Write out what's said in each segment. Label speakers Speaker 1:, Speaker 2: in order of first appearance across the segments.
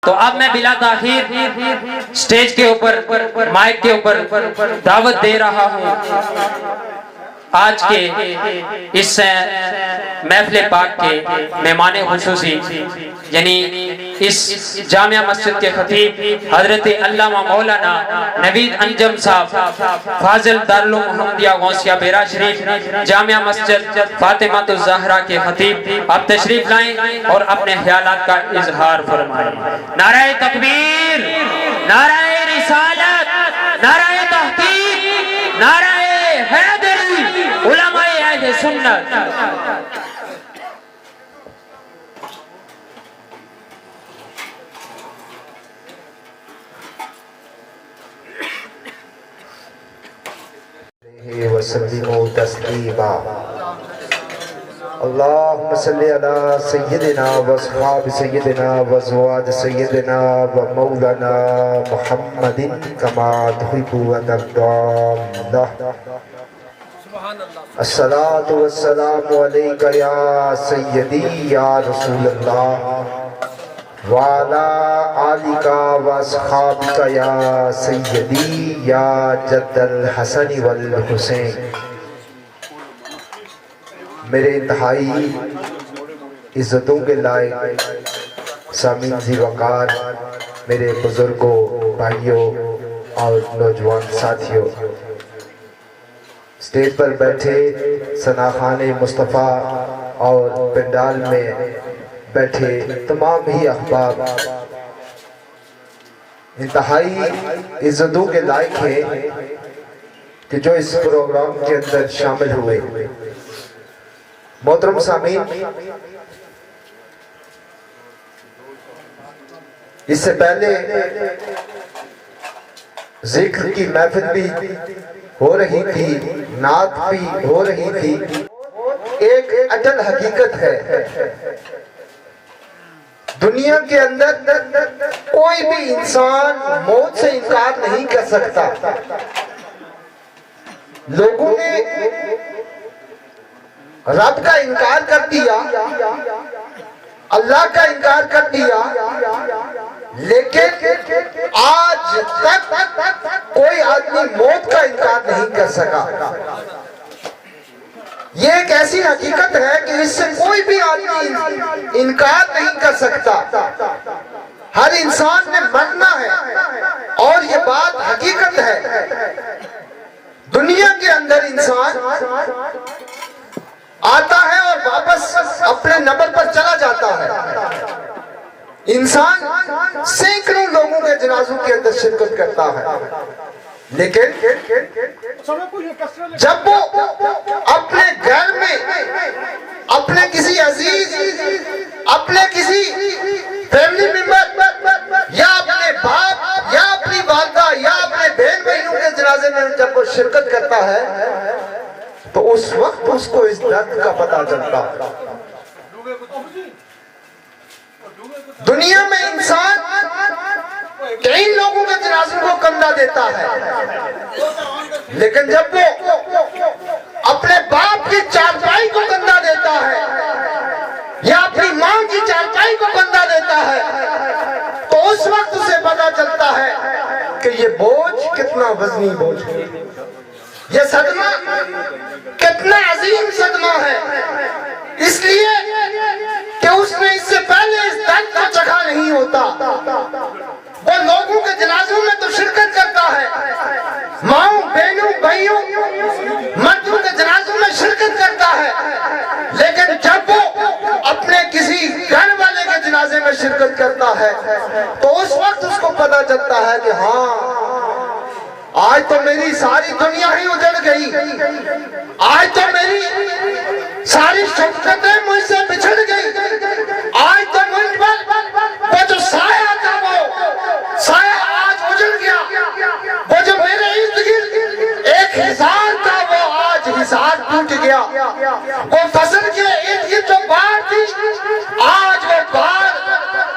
Speaker 1: تو اب میں بلا تاخیر سٹیج کے اوپر مائک کے اوپر دعوت دے رہا ہوں آج کے اس محفل پاک کے مہمان خصوصی یعنی اس جامعہ مسجد کے خطیب حضرت علامہ مولانا نوید انجم صاحب فاضل دارالعلوم محمدیہ غوثیہ بیرا شریف جامعہ مسجد فاطمہ الزہرا کے خطیب آپ تشریف لائیں اور اپنے خیالات کا اظہار فرمائیں۔ نعرہ تکبیر، نعرہ رسالت، نعرہ تحقیق، نعرہ حیدری، علماء اہل سنت۔
Speaker 2: وسلموا تسلیما۔ اللہم صلی علی سیدنا و اصحاب سیدنا و ازواج سیدنا و مولانا محمد کما تحب و ترضى۔ الصلاة والسلام علیکہ یا سیدی یا رسول اللہ وعلا آلکہ و اصحابکہ یا سیدی یا جد الحسن والحسین۔ میرے انتہائی عزتوں کے لائق سامعین ذی وقار میرے بزرگوں، بھائیوں اور نوجوان ساتھیوں، سٹیج پر بیٹھے ثناخان مصطفیٰ اور پنڈال میں بیٹھے تمام ہی احباب، انتہائی عزتوں کے لائق ہے کہ جو اس پروگرام کے اندر شامل ہوئے۔ محترم سامعین، اس سے پہلے ذکر کی محفل بھی ہو رہی تھی، نعت بھی ہو رہی تھی۔ ایک اٹل حقیقت ہے، دنیا کے اندر کوئی بھی انسان موت سے انکار نہیں کر سکتا۔ لوگوں نے رب کا انکار کر دیا، اللہ کا انکار کر دیا، لیکن آج تک کوئی آدمی موت کا انکار نہیں کر سکا۔ یہ ایک ایسی حقیقت ہے کہ اس سے کوئی بھی آدمی انکار نہیں کر سکتا۔ ہر انسان نے مرنا ہے اور یہ بات حقیقت ہے۔ دنیا کے اندر انسان آتا ہے اور واپس اپنے نمبر پر چلا جاتا ہے۔ انسان سینکڑوں لوگوں کے جنازوں کے اندر شرکت کرتا ہے، لیکن جب وہ اپنے گھر میں اپنے کسی عزیز، اپنے کسی فیملی ممبر یا اپنے باپ یا اپنی والدہ یا اپنے بہن بھائیوں کے جنازے میں جب وہ شرکت کرتا ہے تو اس وقت اس کو اس درد کا پتہ چلتا ہے۔ دنیا میں انسان کئی لوگوں کے جنازوں کو کندھا دیتا ہے، لیکن جب وہ اپنے باپ کی چارپائی کو کندھا دیتا ہے یا اپنی ماں کی چارپائی کو کندھا دیتا ہے تو اس وقت اسے پتہ چلتا ہے کہ یہ بوجھ کتنا وزنی بوجھ ہے، یہ صدمہ کتنا عظیم صدمہ ہے، اس لیے کہ اس نے اس سے پہلے اس درد کو چکھا نہیں ہوتا۔ وہ لوگوں کے جنازوں میں تو شرکت کرتا ہے، ماؤں، بہنوں، بھائیوں، مردوں کے جنازوں میں شرکت کرتا ہے، لیکن جب وہ اپنے کسی گھر والے کے جنازے میں شرکت کرتا ہے تو اس وقت اس کو پتہ چلتا ہے کہ ہاں آج تو میری ساری دنیا ہی اجڑ گئی، آج تو میری ساری شفقتیں مجھ سے بچھڑ گئی، آج تو مجھ پر وہ جو سایہ تھا وہ سایہ آج اجڑ گیا، وہ جو میرے ارد گرد ایک حصار تھا وہ آج حصار ٹوٹ گیا، وہ فصل کے ارد گرد جو بار تھی آج وہ بار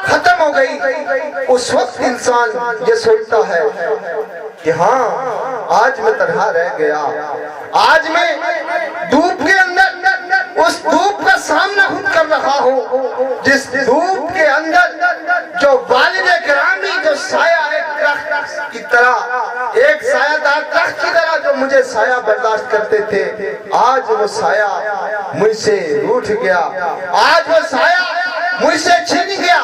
Speaker 2: ختم ہو گئی۔ اس وقت انسان یہ سوچتا ہے کہ ہاں آج میں تنہا رہ گیا، آج میں دھوپ کے اندر उस धूप का सामना खुद कर रहा हूँ, जिस धूप के अंदर जो वालिद किरामी जो साया है दरख्त की तरह, एक सायादार दरख्त की तरह जो मुझे साया बर्दाश्त करते थे, आज वो साया मुझसे रूठ गया, आज वो साया मुझसे छिन गया।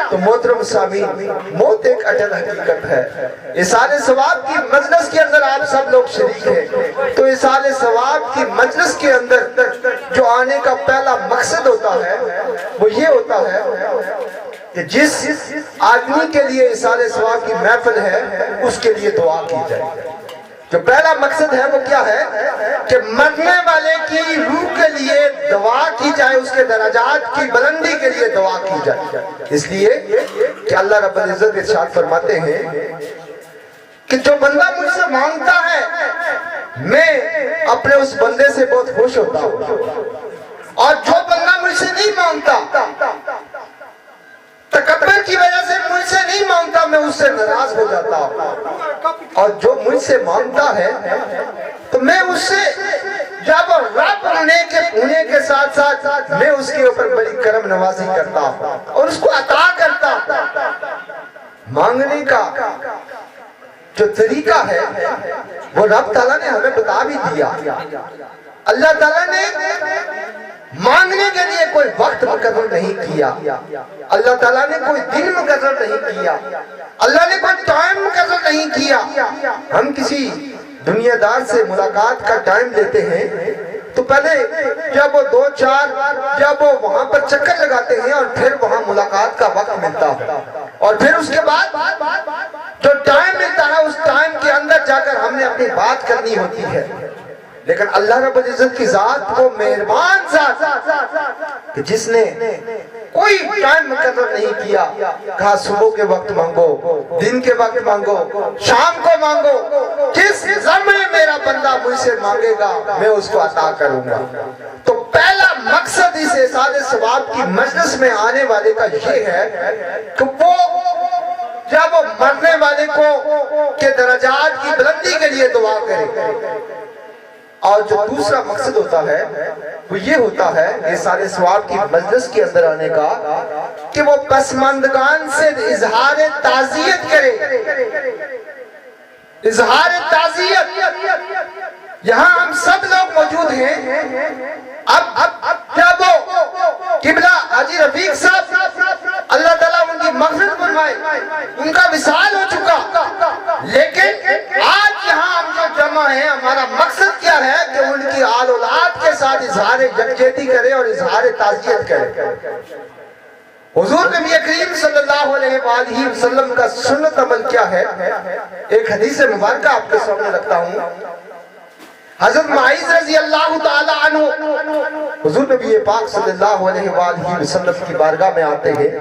Speaker 2: तो मोहतरम सामीन, मौत एक अटल हकीकत है। इसाले सवाब की मजलिस के अंदर आप सब लोग शरीक हैं, तो इसाले सवाब की मजलिस के अंदर जो आने का पहला मकसद होता है वो ये होता है कि जिस आदमी के लिए इसाले सवाब की महफिल है उसके लिए दुआ की जाए। जो पहला मकसद है वो क्या है कि मरने वाले की रूह के लिए दुआ की जाए, उसके दराजात की बुलंदी के लिए दुआ की जाए। इसलिए कि अल्लाह रब्बुल इज्जत इरशाद फरमाते हैं कि जो बंदा मुझसे मांगता है मैं अपने उस बंदे से बहुत खुश होता हूँ, और जो बंदा मुझसे नहीं मांगता, तकब्बुर की वजह से मुझसे नहीं मांगता, मैं उससे नाराज हो जाता हूँ। और जो मुझसे मांगता है तो मैं उससे जब रब होने के साथ साथ मैं उसके ऊपर बड़ी करम नवाजी करता हूँ और उसको अता करता हूँ। मांगने का जो तरीका है वो रब ताला ने हमें बता भी दिया। अल्लाह ताला ने मांगने के लिए कोई वक्त मुकर्रर नहीं किया, अल्लाह ताला ने कोई दिन मुकर्रर नहीं किया, अल्लाह ने कोई टाइम मुकर्रर नहीं किया। हम किसी दुनियादार से मुलाकात का टाइम लेते हैं तो पहले जब वो 2-4 जब वो वहां पर चक्कर लगाते हैं और फिर वहां मुलाकात का वक्त मिलता है, और फिर उसके बाद जो टाइम मिलता है उस टाइम के अंदर जाकर हमने अपनी बात करनी होती है। लेकिन अल्लाह रब्बुल इज्जत की जात वो मेहरबान जात कि जिसने कोई टाइम मुकर्रर नहीं किया, कहा सुबह के वक्त मांगो, दिन के वक्त मांगो, शाम को मांगो, जिस समय मेरा बंदा मुझसे मांगेगा मैं उसको अता करूंगा। तो पहला मकसद इस इसाले सवाब की मजलिस में आने वाले का ये है कि वो जब वो मरने वाले को के दराजात की बुलंदी के लिए दुआ करे। और जो दूसरा मकसद होता है वो ये होता है ये सारे सवाब की मजलिस के अंदर आने का कि वो पसमानदगान से इजहार ताज़ियत करे। इजहार ताज़ियत, यहाँ हम सब लोग मौजूद हैं। अब जब वो किबला हाजी रफीक साहब अल्लाह ताला उनकी मग़फ़िरत फरमाए, उनका विसाल हो चुका, लेकिन आज यहाँ हम जो जमा है हमारा मकसद क्या है कि उनकी आल औलाद के साथ इजहार यकजहती करे और इजहार ताज़ियत करे। हुजूर नबी करीम सल्लल्लाहु अलैहि वसल्लम का सुन्नत अमल क्या है, एक हदीस मुबारक आपके सामने रखता हूँ। हज़रत मुआज़ रज़ी अल्लाह ताला अन्हु हुजूर नबी पाक सल्लल्लाहु अलैहि वसल्लम की बारगाह में आते हैं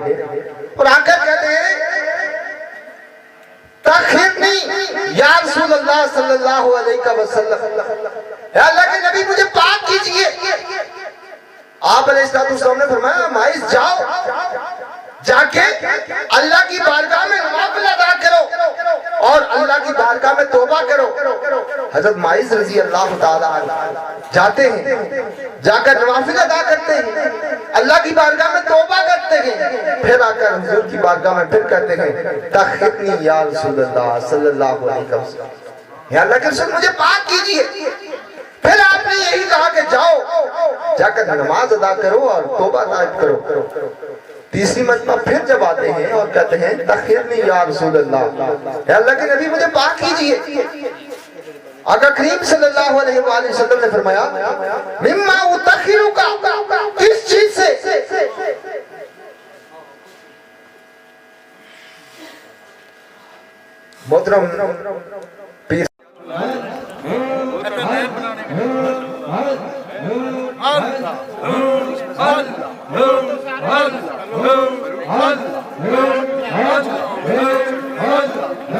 Speaker 2: और आकर कहते हैं तखिरनी या रसूल अल्लाह सल्लल्लाहु अलैहि वसल्लम, या अल्लाह के नबी मुझे पाक कीजिए। आप अलैहिस्सलाम ने फरमाया मुआज़ जाओ, जाके अल्लाह की बारगाह में नवाफिल अदा करो और अल्लाह की बारगाह में तौबा करो। हज़रत मुआज़ रज़ी अल्लाह ताला अन्हु जाते हैं, जाकर नवाफिल अदा करते हैं, अल्लाह की बारगाह में तौबा करते हैं, फिर आकर हुजूर की बारगाह में फिर कहते हैं तखिरनी या रसूलल्लाह सल्लल्लाहु अलैहि वसल्लम, या अल्लाह के रसूल मुझे पाक कीजिए। फिर आपने यही कहा कि जाओ जाकर नमाज अदा करो और तौबा तायब करो। तीसरी मरतबा फिर जब आते हैं और कहते हैं तखिरनी या रसूलल्लाह, या अल्लाह के नबी मुझे पाक कीजिए। आका करीम सल्लल्लाहु अलैहि वसल्लम ने फरमाया मिम्मा उतखिरुका, किस चीज से? मोहतरम पीर
Speaker 3: Hal